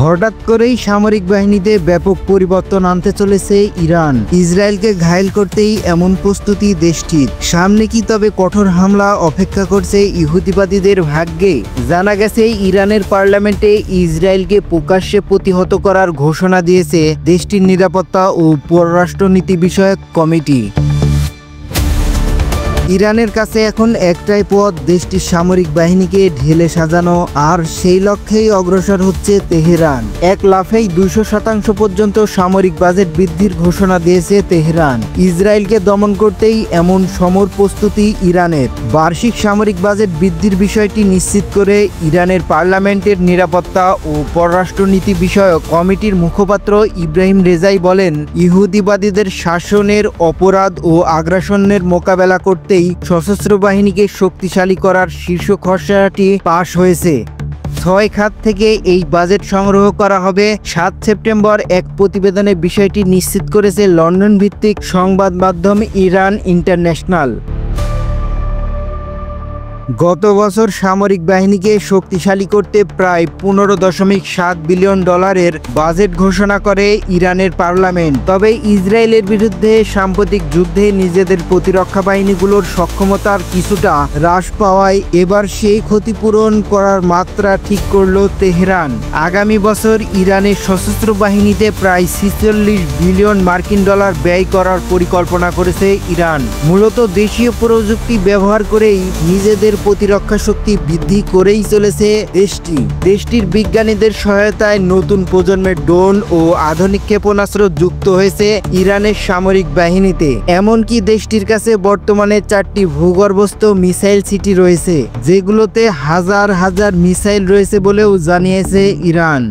হঠাৎ করেই সামরিক বাহিনীতে ব্যাপক পরিবর্তন আনতে চলেছে ইরান। ইসরায়েলকে ঘায়েল করতেই এমন প্রস্তুতি দেশটির। সামনে কি তবে কঠোর হামলা অপেক্ষা করছে ইহুদিবাদীদের ভাগ্যে? জানা গেছে ইরানের পার্লামেন্টে ইসরায়েলকে প্রকাশ্যে প্রতিহত করার ঘোষণা দিয়েছে দেশটির নিরাপত্তা ও পররাষ্ট্রনীতি বিষয়ক কমিটি। ইরানের কাছে এখন একটাই পথ, দেশটির সামরিক বাহিনীকে ঢেলে সাজানো, আর সেই লক্ষ্যেই অগ্রসর হচ্ছে তেহরান। এক লাফেই 200% পর্যন্ত সামরিক বাজেট বৃদ্ধির ঘোষণা দিয়েছে তেহরান। ইসরায়েলকে দমন করতেই এমন সমর প্রস্তুতি ইরানের। বার্ষিক সামরিক বাজেট বৃদ্ধির বিষয়টি নিশ্চিত করে ইরানের পার্লামেন্টের নিরাপত্তা ও পররাষ্ট্রনীতি বিষয়ক কমিটির মুখপাত্র ইব্রাহিম রেজাই বলেন, ইহুদিবাদীদের শাসনের অপরাধ ও আগ্রাসনের মোকাবেলা করতে সশস্ত্র বাহিনীকে শক্তিশালী করার শীর্ষ খসড়াটি পাশ হয়েছে। 6 খাত থেকে এই বাজেট সংগ্রহ করা হবে। 7 সেপ্টেম্বর এক প্রতিবেদনে বিষয়টি নিশ্চিত করেছে লন্ডন ভিত্তিক সংবাদ মাধ্যম ইরান ইন্টারন্যাশনাল। গত বছর সামরিক বাহিনীকে শক্তিশালী করতে প্রায় 15.7 বিলিয়ন ডলারের বাজেট ঘোষণা করে ইরানের পার্লামেন্ট। তবে ইসরায়েলের বিরুদ্ধে সাম্প্রতিক যুদ্ধে নিজেদের প্রতিরক্ষা বাহিনীগুলোর সক্ষমতার কিছুটা হ্রাস পাওয়ায় এবার সেই ক্ষতিপূরণ করার মাত্রা ঠিক করল তেহরান। আগামী বছর ইরানের সশস্ত্র বাহিনীতে প্রায় 46 বিলিয়ন মার্কিন ডলার ব্যয় করার পরিকল্পনা করেছে ইরান। মূলত দেশীয় প্রযুক্তি ব্যবহার করেই নিজেদের প্রতিরক্ষা শক্তি বৃদ্ধি করেই চলেছে দেশটির বিজ্ঞানীদের সহায়তায় নতুন প্রজন্মের ড্রোন ও আধুনিক ক্ষেপণাস্ত্র যুক্ত হয়েছে ইরানের সামরিক বাহিনীতে। এমনকি দেশটির কাছে বর্তমানে 4টি ভূগর্ভস্থ মিসাইল সিটি রয়েছে, যেগুলোতে হাজার হাজার মিসাইল রয়েছে বলেও জানিয়েছে ইরান।